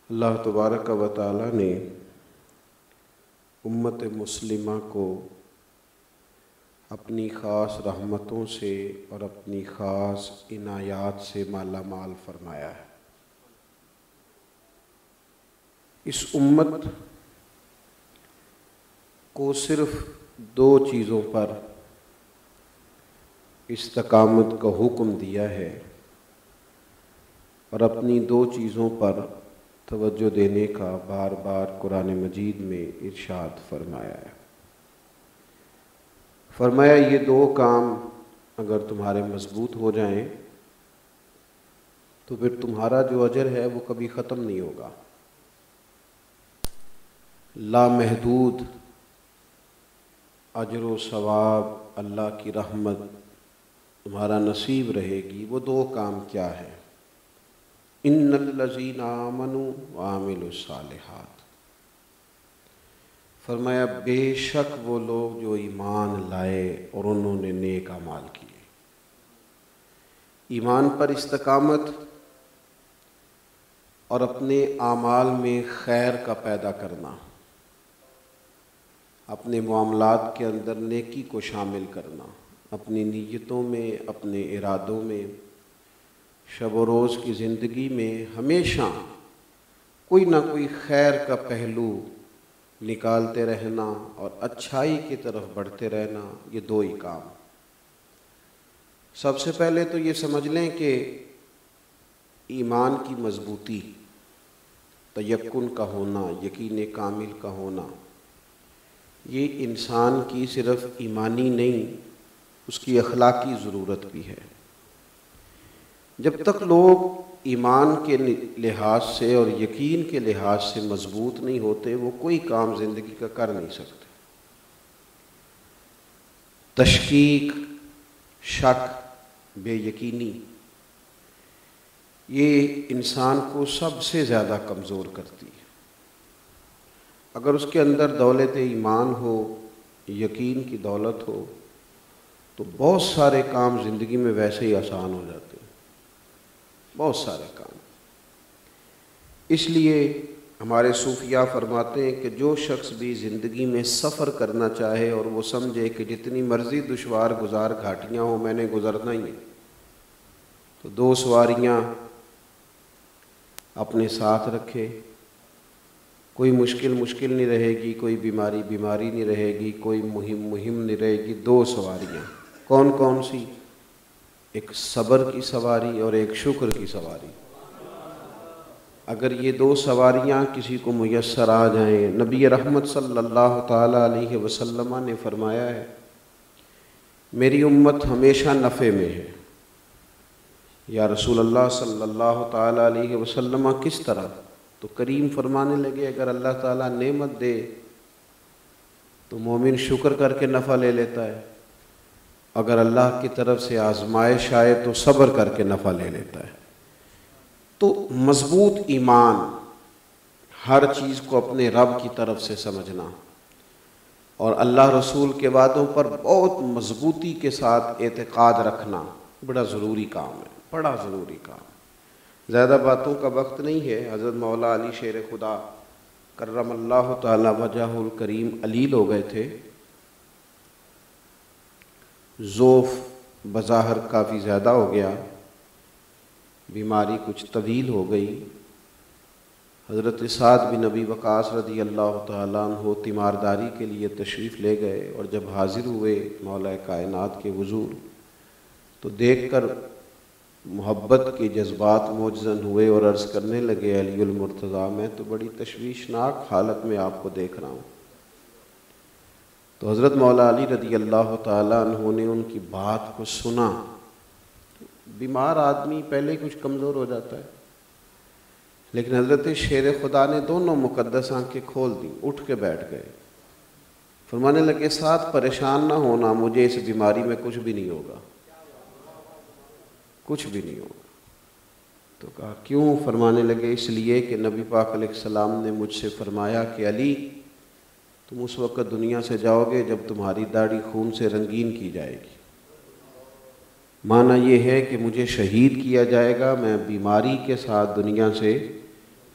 अल्लाह तबारक व तआला ने उम्मत मुस्लिमा को अपनी ख़ास रहमतों से और अपनी ख़ास इनायात से माला माल फरमाया है। इस उम्मत को सिर्फ़ दो चीज़ों पर इस्तकामत का हुक्म दिया है और अपनी दो चीज़ों पर तवज्जो देने का बार बार कुरान मजीद में इरशाद फरमाया है। फरमाया ये दो काम अगर तुम्हारे मजबूत हो जाएं तो फिर तुम्हारा जो अजर है वो कभी ख़त्म नहीं होगा। लामहदूद अजर व सवाब, अल्लाह की रहमत तुम्हारा नसीब रहेगी। वो दो काम क्या है? इन्नल्लज़ीना आमनू व आमिलुस्सालिहात। फरमाया बेशक वो लोग जो ईमान लाए और उन्होंने नेक अमाल किए। ईमान पर इस्तकामत और अपने आमाल में खैर का पैदा करना, अपने मामलात के अंदर नेकी को शामिल करना, अपनी नीयतों में, अपने इरादों में, शब व रोज़ की ज़िंदगी में हमेशा कोई ना कोई खैर का पहलू निकालते रहना और अच्छाई की तरफ बढ़ते रहना, ये दो ही काम। सबसे पहले तो ये समझ लें कि ईमान की मजबूती, तयक्कुन का होना, यकीन कामिल का होना, ये इंसान की सिर्फ़ ईमानी नहीं, उसकी अखलाकी ज़रूरत भी है। जब तक लोग ईमान के लिहाज से और यकीन के लिहाज से मजबूत नहीं होते, वो कोई काम ज़िंदगी का कर नहीं सकते। तशकीक, शक, बेयकीनी, ये इंसान को सबसे ज़्यादा कमज़ोर करती है। अगर उसके अंदर दौलत ईमान हो, यकीन की दौलत हो, तो बहुत सारे काम ज़िंदगी में वैसे ही आसान हो जाते हैं, बहुत सारे काम। इसलिए हमारे सूफिया फरमाते हैं कि जो शख्स भी ज़िंदगी में सफ़र करना चाहे और वो समझे कि जितनी मर्ज़ी दुश्वार गुजार घाटियाँ हो, मैंने गुज़रना ही है, तो दो सवारियाँ अपने साथ रखे। कोई मुश्किल नहीं रहेगी, कोई बीमारी नहीं रहेगी, कोई मुहिम नहीं रहेगी। दो सवारियाँ कौन कौन सी? एक सब्र की सवारी और एक शुक्र की सवारी। अगर ये दो सवारियाँ किसी को मुयस्सर आ जाएं, नबी रहमत सल्लल्लाहु ताला अलैहि वसल्लम ने फरमाया है, मेरी उम्मत हमेशा नफ़े में है। या रसूलल्लाह सल्लल्लाहु ताला अलैहि वसल्लम किस तरह? तो करीम फरमाने लगे, अगर अल्लाह ताला नेमत दे तो मोमिन शुक्र करके नफ़ा ले लेता है, अगर अल्लाह की तरफ से आजमाइश आए तो सब्र करके नफ़ा ले लेता है। तो मजबूत ईमान, हर चीज़ को अपने रब की तरफ से समझना और अल्लाह रसूल के वादों पर बहुत मजबूती के साथ एतक़ाद रखना बड़ा ज़रूरी काम है, बड़ा ज़रूरी काम। ज़्यादा बातों का वक्त नहीं है। हज़रत मौला अली शेर खुदा कर्रमल्लाहु ताला वजहुल करीम अलील हो गए थे। ज़ोफ़ बज़ाहिर काफ़ी ज़्यादा हो गया, बीमारी कुछ तवील हो गई। हज़रत साद बिन नबी वक़ास रज़ी अल्लाह ताला अन्हु तीमारदारी के लिए तशरीफ़ ले गए और जब हाज़िर हुए मौला कायनात के हुज़ूर, तो देख कर मोहब्बत के जज्बात मौजज़न हुए और अर्ज़ करने लगे, अलीउल मुर्तज़ा, मैं तो बड़ी तशवीशनाक हालत में आपको देख रहा हूँ। तो हज़रत मौला अली रज़ी अल्लाह ताला अन्हु ने उनकी बात को सुना। बीमार आदमी पहले कुछ कमज़ोर हो जाता है, लेकिन हज़रत शेर खुदा ने दोनों मुक़द्दस आँखें खोल दी, उठ के बैठ गए। फरमाने लगे, साथ परेशान ना होना, मुझे इस बीमारी में कुछ भी नहीं होगा, कुछ भी नहीं होगा। तो कहा क्यों? फरमाने लगे, इसलिए कि नबी पाक अलैहिस्सलाम ने मुझसे फरमाया कि अली, तुम उस वक़्त दुनिया से जाओगे जब तुम्हारी दाढ़ी खून से रंगीन की जाएगी। माना ये है कि मुझे शहीद किया जाएगा, मैं बीमारी के साथ दुनिया से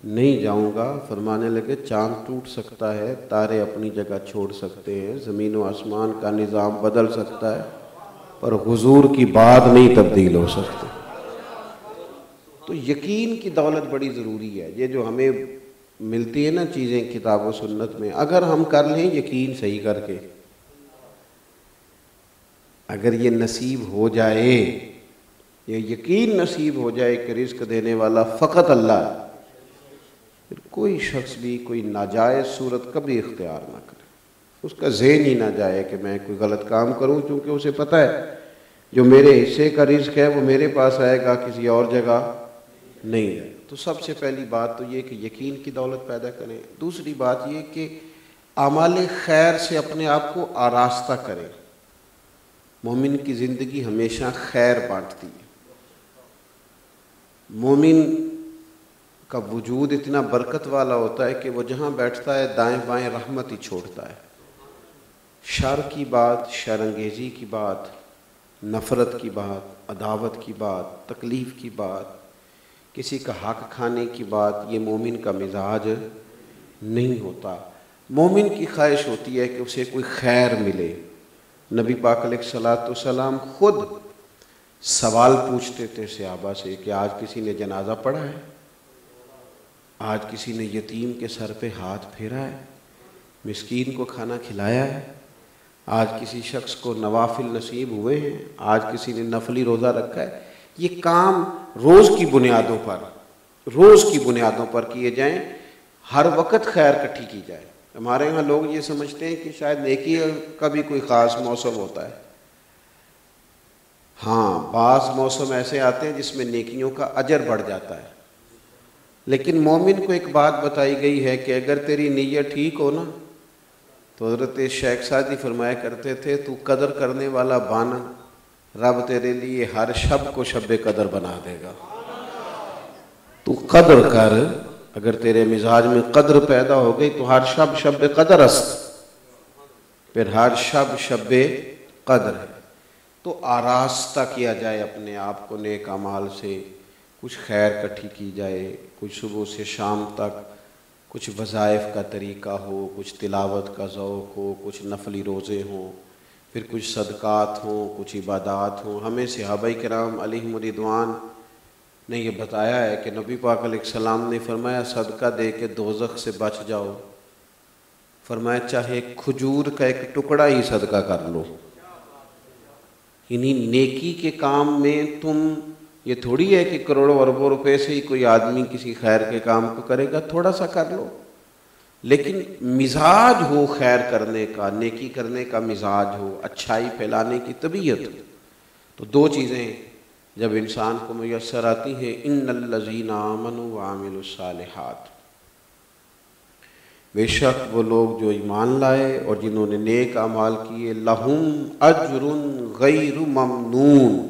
नहीं जाऊंगा। फरमाने लगे चांद टूट सकता है, तारे अपनी जगह छोड़ सकते हैं, ज़मीन व आसमान का निज़ाम बदल सकता है, पर हुजूर की बात नहीं तब्दील हो सकती। तो यकीन की दौलत बड़ी ज़रूरी है। ये जो हमें मिलती है ना चीज़ें किताब व सुन्नत में, अगर हम कर लें यकीन सही करके, अगर ये नसीब हो जाए, ये यकीन नसीब हो जाए कि रिज़्क़ देने वाला फ़कत अल्लाह है, फिर कोई शख्स भी कोई नाजायज़ सूरत कभी इख्तियार ना करे। उसका ज़हन ही ना जाए कि मैं कोई गलत काम करूं, क्योंकि उसे पता है जो मेरे हिस्से का रिज़्क़ है वो मेरे पास आएगा, किसी और जगह नहीं है। तो सबसे पहली बात तो ये कि यकीन की दौलत पैदा करें। दूसरी बात ये कि आमाल खैर से अपने आप को आरास्ता करें। मोमिन की ज़िंदगी हमेशा खैर बांटती है। मोमिन का वजूद इतना बरकत वाला होता है कि वो जहाँ बैठता है दाएं बाएं रहमत ही छोड़ता है। शर की बात, शरंगेज़ी की बात, नफ़रत की बात, अदावत की बात, तकलीफ़ की बात, किसी का हक खाने की बात, ये मोमिन का मिजाज नहीं होता। मोमिन की ख्वाहिश होती है कि उसे कोई खैर मिले। नबी पाक अलैहिस्सलातु वस्सलाम खुद सवाल पूछते थे सहाबा से कि आज किसी ने जनाजा पढ़ा है, आज किसी ने यतीम के सर पे हाथ फेरा है, मिस्कीन को खाना खिलाया है, आज किसी शख्स को नवाफिल नसीब हुए हैं, आज किसी ने नफली रोज़ा रखा है। ये काम रोज़ की बुनियादों पर किए जाएं, हर वक्त खैर इकट्ठी की जाए। हमारे यहाँ लोग ये समझते हैं कि शायद नेकी का भी कोई ख़ास मौसम होता है। हाँ, बाज़ मौसम ऐसे आते हैं जिसमें नेकियों का अजर बढ़ जाता है, लेकिन मोमिन को एक बात बताई गई है कि अगर तेरी नीयत ठीक हो ना, तो हज़रत शेख सादी फरमाया करते थे, तू कदर करने वाला बाना, रब तेरे लिए हर शब को शब कदर बना देगा। तू कदर कर, अगर तेरे मिजाज में कदर पैदा हो गई तो हर शब शब कदर अस्त, फिर हर शब शब कदर है। तो आरास्ता किया जाए अपने आप को नेक अमाल से, कुछ खैर इकट्ठी की जाए, कुछ सुबह से शाम तक कुछ वज़ाइफ का तरीका हो, कुछ तिलावत का ज़ौक़ हो, कुछ नफली रोज़े हों, फिर कुछ सदक़ात हों, कुछ इबादात हों। हमें सहाबाए किराम अलैहिम रिदवान ने ये बताया है कि नबी पाक अलैहिस्सलाम ने फरमाया सदका दे के दोज़ख से बच जाओ। फरमाया चाहे खजूर का एक टुकड़ा ही सदका कर लो। इन्हीं नेकी के काम में तुम, ये थोड़ी है कि करोड़ों अरबों रुपए से ही कोई आदमी किसी खैर के काम को करेगा, थोड़ा सा कर लो, लेकिन मिजाज हो खैर करने का, नेकी करने का मिजाज हो, अच्छाई फैलाने की तबीयत हो। तो दो चीज़ें जब इंसान को मुयस्सर आती हैं, इन्नल्लज़ीना आमनू व आमिलुस्सालिहात, बेशक वो लोग जो ईमान लाए और जिन्होंने नेक अमाल किए, लहुम अज्रुन गैरु ममनून,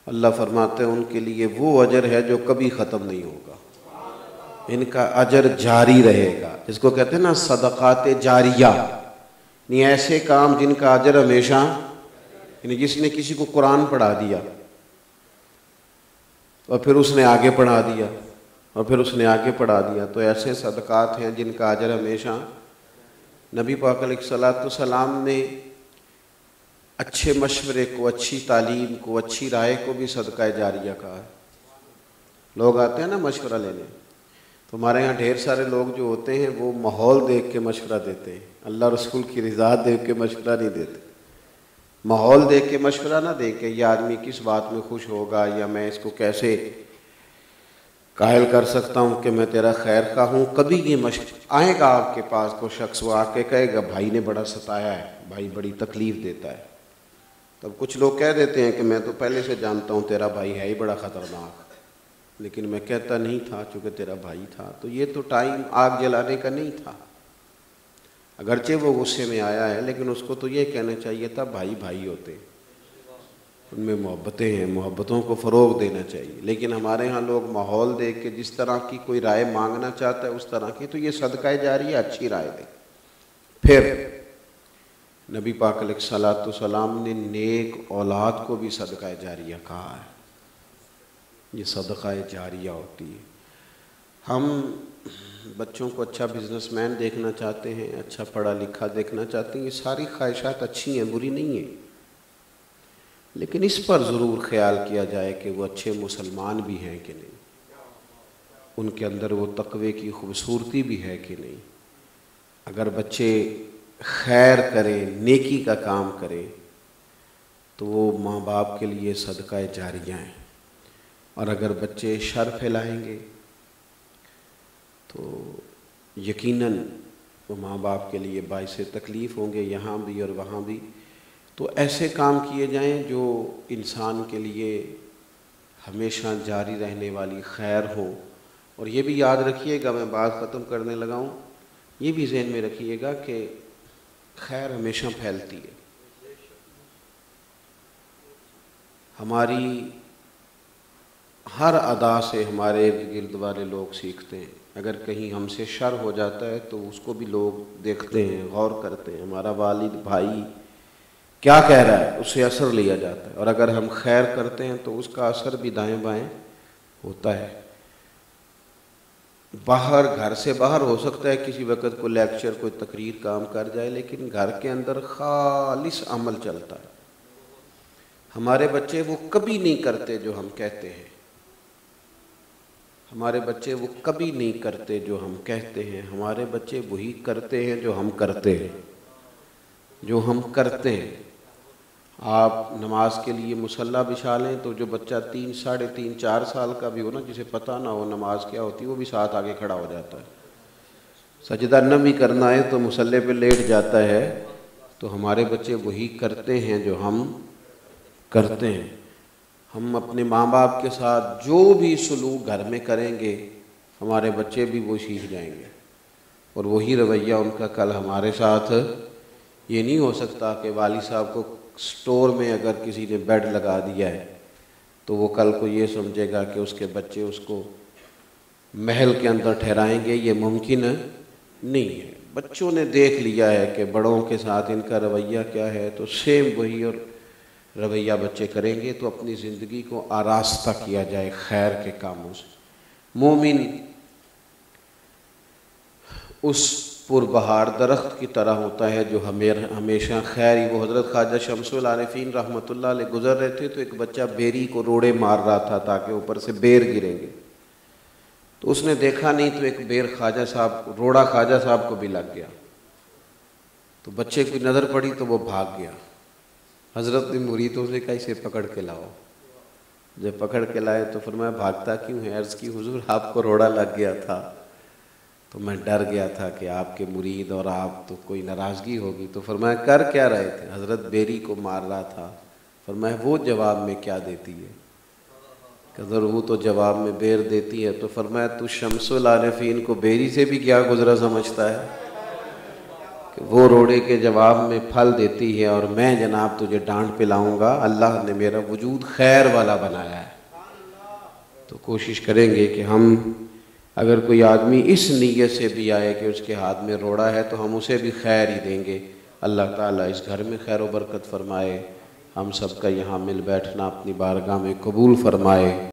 अल्लाह फरमाते हैं उनके लिए वो अजर है जो कभी ख़त्म नहीं होगा, इनका अजर जारी रहेगा। जिसको कहते हैं ना सदक़ात जारिया, नहीं ऐसे काम जिनका अजर हमेशा, यानी जिसने किसी को कुरान पढ़ा दिया और फिर उसने आगे पढ़ा दिया और फिर उसने आगे पढ़ा दिया, तो ऐसे सदक़ात हैं जिनका अजर हमेशा। नबी पाक अलैहिस्सलातु वस्सलाम ने अच्छे मशवरे को, अच्छी तालीम को, अच्छी राय को भी सदका जारिया कहा है। लोग आते हैं ना मशवरा लेने, तो हमारे यहाँ ढेर सारे लोग जो होते हैं वो माहौल देख के मशवरा देते हैं, अल्लाह रसूल की रज़ा देख के मशवरा नहीं देते। माहौल देख के मशवरा ना दे के ये आदमी किस बात में खुश होगा, या मैं इसको कैसे कायल कर सकता हूँ कि मैं तेरा खैर का हूँ। कभी ये आएगा आपके पास को शख्स, वो आके कहेगा भाई ने बड़ा सताया है, भाई बड़ी तकलीफ़ देता है। तब कुछ लोग कह देते हैं कि मैं तो पहले से जानता हूँ तेरा भाई है ही बड़ा ख़तरनाक, लेकिन मैं कहता नहीं था चूँकि तेरा भाई था। तो ये तो टाइम आग जलाने का नहीं था, अगरचे वो गुस्से में आया है, लेकिन उसको तो ये कहना चाहिए था भाई भाई होते हैं, उनमें मोहब्बतें हैं, मोहब्बतों को फ़रोग़ देना चाहिए। लेकिन हमारे यहाँ लोग माहौल देख के जिस तरह की कोई राय मांगना चाहता है उस तरह की, तो ये सदका जारी है, अच्छी राय दे। फिर नबी पाक अलैहिस्सलातु वस्सलाम ने नेक औलाद को भी सदका जारिया कहा है, ये सदका जारिया होती है। हम बच्चों को अच्छा बिजनेसमैन देखना चाहते हैं, अच्छा पढ़ा लिखा देखना चाहते हैं, ये सारी ख्वाहिशात अच्छी हैं, बुरी नहीं है, लेकिन इस पर ज़रूर ख्याल किया जाए कि वो अच्छे मुसलमान भी हैं कि नहीं, उनके अंदर वो तक़वे की खूबसूरती भी है कि नहीं। अगर बच्चे खैर करें, नेकी का काम करें, तो वो माँ बाप के लिए सदका जारिया हैं, और अगर बच्चे शर फैलाएंगे तो यकीनन वो माँ बाप के लिए बाइसे तकलीफ़ होंगे, यहाँ भी और वहाँ भी। तो ऐसे काम किए जाएं जो इंसान के लिए हमेशा जारी रहने वाली खैर हो। और ये भी याद रखिएगा, मैं बात ख़त्म करने लगा हूँ, ये भी ज़हन में रखिएगा कि खैर हमेशा फैलती है। हमारी हर अदा से हमारे इर्द गिर्द वाले लोग सीखते हैं। अगर कहीं हमसे शर हो जाता है तो उसको भी लोग देखते हैं, गौर करते हैं, हमारा वालिद भाई क्या कह रहा है, उससे असर लिया जाता है। और अगर हम खैर करते हैं तो उसका असर भी दाएं बाएं होता है। बाहर, घर से बाहर हो सकता है किसी वक़्त कोई लेक्चर, कोई तकरीर काम कर जाए, लेकिन घर के अंदर खालिस अमल चलता है। हमारे बच्चे वो कभी नहीं करते जो हम कहते हैं, हमारे बच्चे वो कभी नहीं करते जो हम कहते हैं, हमारे बच्चे वही करते हैं जो हम करते हैं, जो हम करते हैं। आप नमाज के लिए मुसल्ला बिछा लें तो जो बच्चा 3, साढ़े 3, 4 साल का भी हो ना, जिसे पता ना हो नमाज क्या होती है, वो भी साथ आगे खड़ा हो जाता है। सजदा न भी करना है तो मुसल्ले पे लेट जाता है। तो हमारे बच्चे वही करते हैं जो हम करते हैं। हम अपने माँ बाप के साथ जो भी सलूक घर में करेंगे, हमारे बच्चे भी वो सीख जाएंगे, और वही रवैया उनका कल हमारे साथ। ये नहीं हो सकता कि वाली साहब को स्टोर में अगर किसी ने बेड लगा दिया है तो वो कल को ये समझेगा कि उसके बच्चे उसको महल के अंदर ठहराएंगे। ये मुमकिन नहीं है। बच्चों ने देख लिया है कि बड़ों के साथ इनका रवैया क्या है, तो सेम वही और रवैया बच्चे करेंगे। तो अपनी ज़िंदगी को आरास्ता किया जाए खैर के कामों से। मोमिन उस पुरबहार दरख्त की तरह होता है जो हमेशा खैर ही। वो हज़रत ख्वाजा शमसुल आरिफीन रहमतुल्लाह अलैह गुज़र रहे थे तो एक बच्चा बेरी को रोड़े मार रहा था ताकि ऊपर से बेर गिरेंगे। तो उसने देखा नहीं तो एक बेर ख्वाजा साहब, रोड़ा ख्वाजा साहब को भी लग गया। तो बच्चे की नज़र पड़ी तो वो भाग गया। हज़रत ने मुरीदों से कहा इसे पकड़ के लाओ। जब पकड़ के लाए तो फरमाया भागता क्यों है? अर्ज़ की हुजूर आपको रोड़ा लग गया था तो मैं डर गया था कि आपके मुरीद और आप तो कोई नाराज़गी होगी। तो फरमाया कर क्या रहे थे? हज़रत बेरी को मार रहा था। फरमाया वो जवाब में क्या देती है? कदर वो तो जवाब में बेर देती है। तो फरमाया तू शमसुल आरिफीन को बेरी से भी क्या गुजरा समझता है कि वो रोड़े के जवाब में फल देती है, और मैं जनाब तुझे डांट पिलाऊंगा। अल्लाह ने मेरा वजूद खैर वाला बनाया है। तो कोशिश करेंगे कि हम, अगर कोई आदमी इस नीयत से भी आए कि उसके हाथ में रोड़ा है तो हम उसे भी खैर ही देंगे। अल्लाह ताला इस घर में खैर व बरकत फरमाए। हम सब का यहाँ मिल बैठना अपनी बारगाह में कबूल फरमाए।